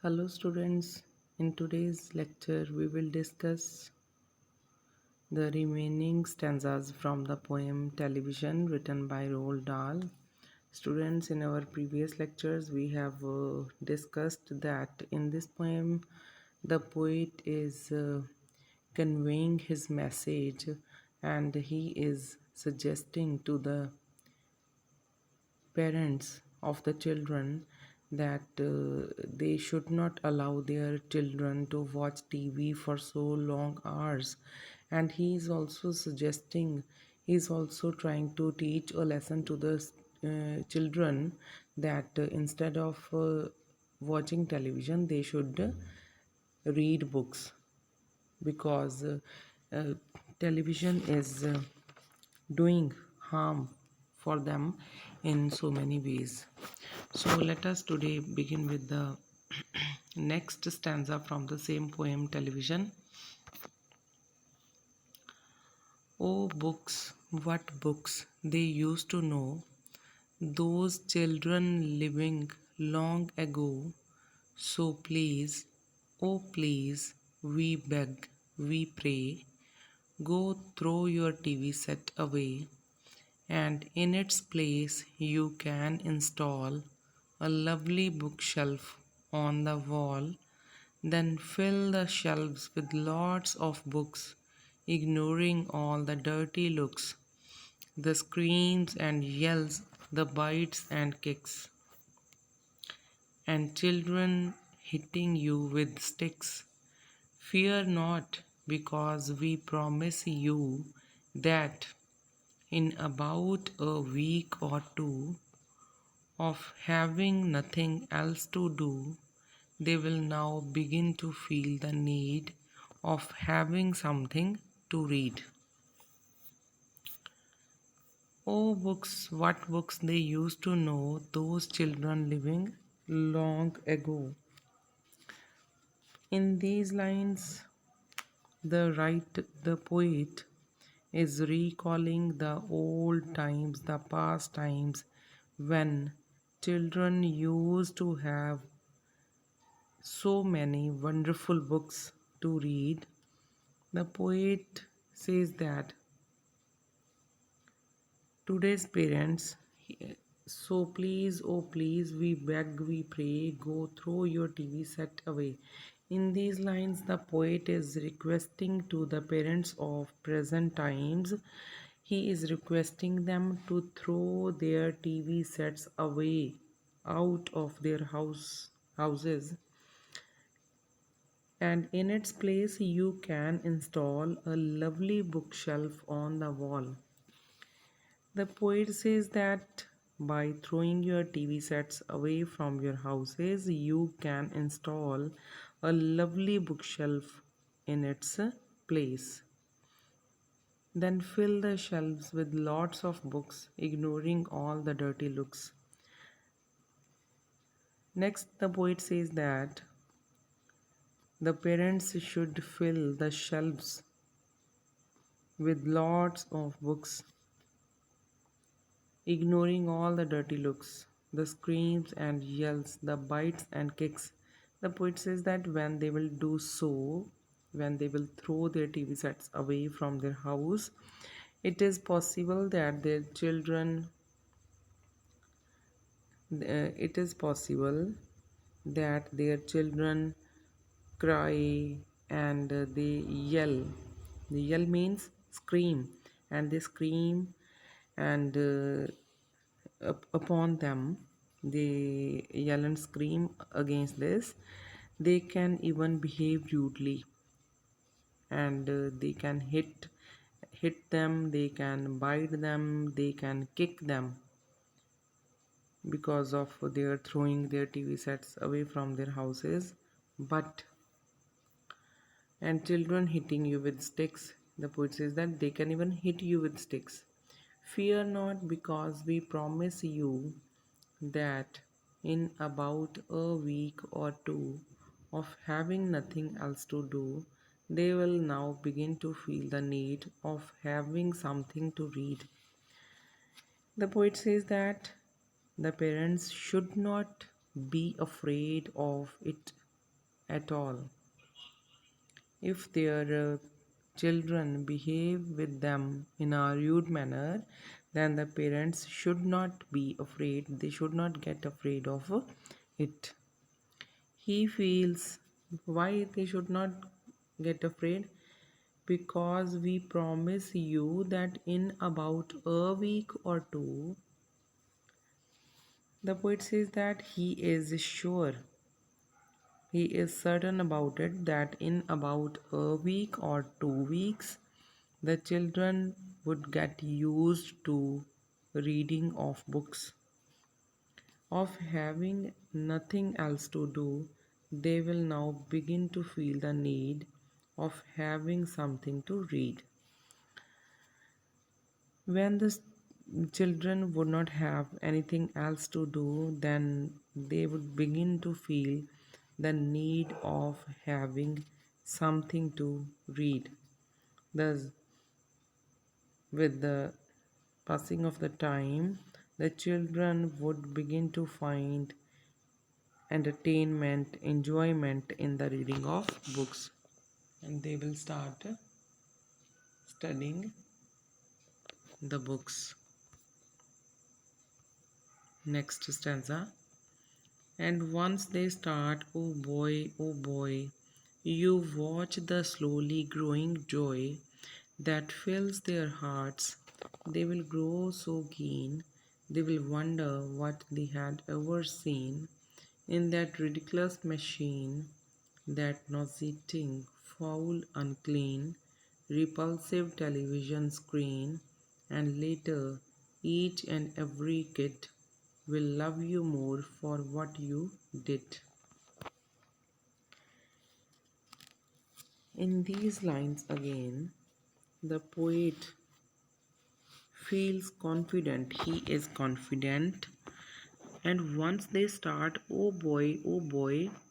Hello students, in today's lecture we will discuss the remaining stanzas from the poem Television written by Roald Dahl. Students, in our previous lectures we have discussed that in this poem the poet is conveying his message and he is suggesting to the parents of the children that they should not allow their children to watch TV for so long hours, and he is also suggesting, he is also trying to teach a lesson to the children that instead of watching television they should read books because uh, television is doing harm for them in so many ways. So let us today begin with the next stanza from the same poem Television. Oh books, what books they used to know, those children living long ago. So please, oh please, we beg, we pray, go throw your TV set away, and in its place you can install a lovely bookshelf on the wall. Then fill the shelves with lots of books, ignoring all the dirty looks, the screams and yells, the bites and kicks, and children hitting you with sticks. Fear not, because we promise you that in about a week or two of having nothing else to do, they will now begin to feel the need of having something to read. Oh, books, what books they used to know, those children living long ago. In these lines, the poet is recalling the old times, the past times when children used to have so many wonderful books to read. The poet says that today's parents, so please, oh please, we beg, we pray, go throw your TV set away. In these lines, the poet is requesting to the parents of present times, he is requesting them to throw their TV sets away out of their houses, and in its place you can install a lovely bookshelf on the wall. The poet says that by throwing your TV sets away from your houses, you can install a lovely bookshelf in its place. Then fill the shelves with lots of books, ignoring all the dirty looks. Next, the poet says that the parents should fill the shelves with lots of books, ignoring all the dirty looks, the screams and yells, the bites and kicks. The poet says that when they will do so, when they will throw their TV sets away from their house, it is possible that their children, it is possible that their children cry and they yell. The yell means scream, and they scream and upon them they yell and scream against this. They can even behave rudely, and they can hit them, they can bite them, they can kick them because of their throwing their TV sets away from their houses. But and children hitting you with sticks, the poet says that they can even hit you with sticks. Fear not, because we promise you that in about a week or two of having nothing else to do, they will now begin to feel the need of having something to read. The poet says that the parents should not be afraid of it, at all. If their children behave with them in a rude manner, then the parents should not be afraid, they should not get afraid of it. He feels why they should not get afraid, because we promise you that in about a week or two, the poet says that he is sure, he is certain about it, that in about a week or 2 weeks, the children would get used to reading of books, of having nothing else to do. They will now begin to feel the need of having something to read. When the children would not have anything else to do, then they would begin to feel the need of having something to read. Thus, with the passing of the time, the children would begin to find entertainment, enjoyment in the reading of books, and they will start studying the books. Next stanza. And once they start, oh boy, you watch the slowly growing joy that fills their hearts. They will grow so keen, they will wonder what they had ever seen in that ridiculous machine, that nauseating, foul, unclean, repulsive television screen, and later each and every kid will love you more for what you did. In these lines again, the poet feels confident. He is confident. And once they start, oh boy,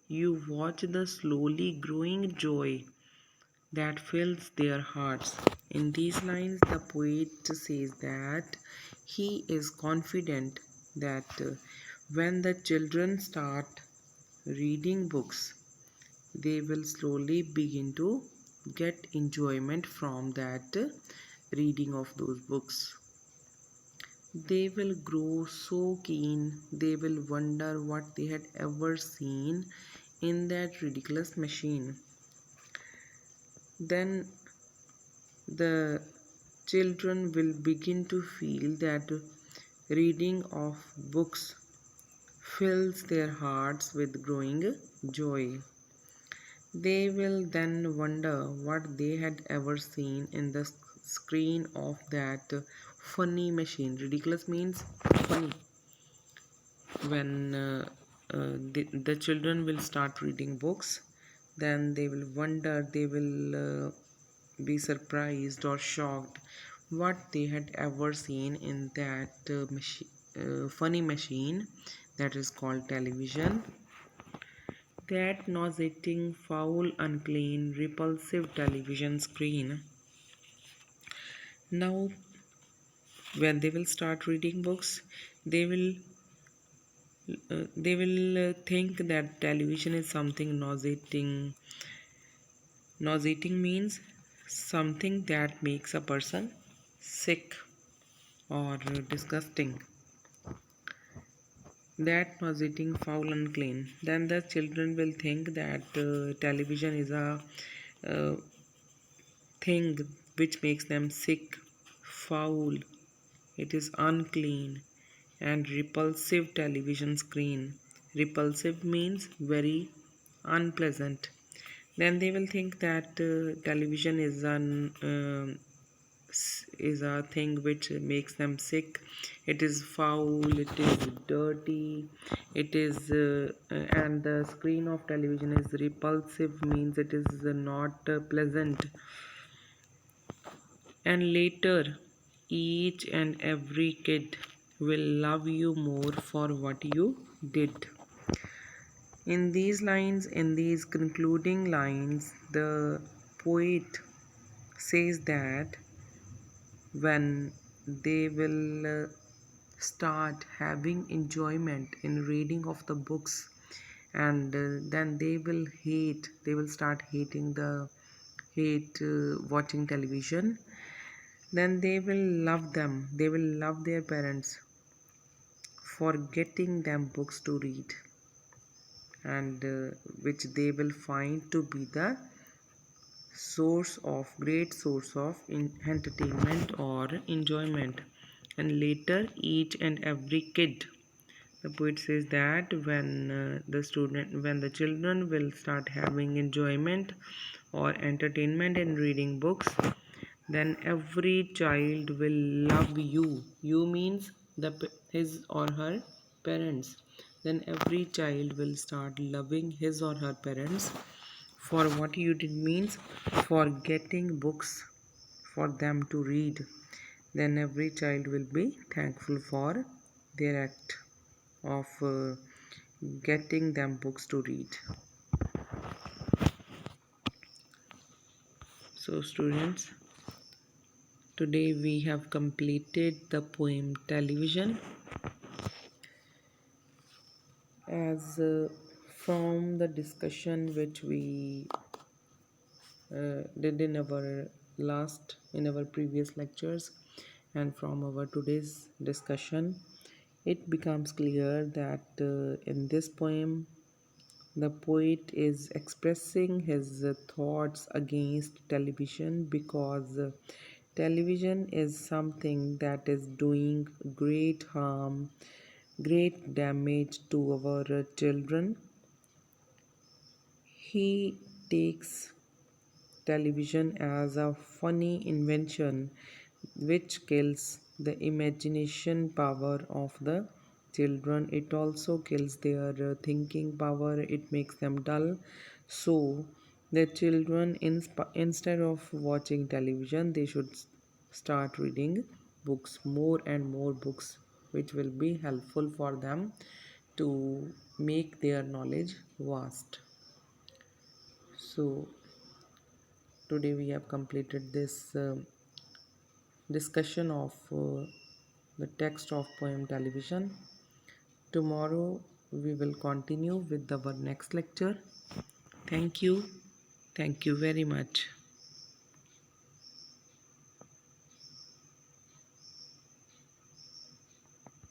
you watch the slowly growing joy that fills their hearts. In these lines, the poet says that he is confident that when the children start reading books, they will slowly begin to get enjoyment from that reading of those books. They will grow so keen, they will wonder what they had ever seen in that ridiculous machine. Then the children will begin to feel that reading of books fills their hearts with growing joy. They will then wonder what they had ever seen in the screen of that funny machine. Ridiculous means funny. When the children will start reading books, then they will wonder, they will be surprised or shocked what they had ever seen in that funny machine that is called television. That nauseating, foul, unclean, repulsive television screen. Now, when they will start reading books, they will think that television is something nauseating. Nauseating means something that makes a person sick or disgusting. That nauseating, foul, unclean. Then the children will think that television is a uh, thing which makes them sick, foul, it is unclean, and repulsive television screen. Repulsive means very unpleasant. Then they will think that television is a thing which makes them sick. It is foul, it is dirty, it is and the screen of television is repulsive, means it is not pleasant. And later, each and every kid will love you more for what you did. In these lines, in these concluding lines, the poet says that when they will start having enjoyment in reading of the books, and then they will start hating the hate watching television. Then they will love them, they will love their parents for getting them books to read, and which they will find to be the great source of entertainment or enjoyment. And later each and every kid, the poet says that when the children will start having enjoyment or entertainment in reading books, then every child will love you. You means his or her parents. Then every child will start loving his or her parents for what you did, means for getting books for them to read. Then every child will be thankful for their act of getting them books to read. So students, today we have completed the poem Television. As from the discussion which we did in our previous lectures, and from our today's discussion, it becomes clear that in this poem the poet is expressing his thoughts against television, because television is something that is doing great harm, great damage to our children. He takes television as a funny invention which kills the imagination power of the children. It also kills their thinking power, it makes them dull. So, the children, instead of watching television, they should start reading books, more and more books, which will be helpful for them to make their knowledge vast. So, today we have completed this discussion of the text of poem Television. Tomorrow we will continue with our next lecture. Thank you. Thank you very much.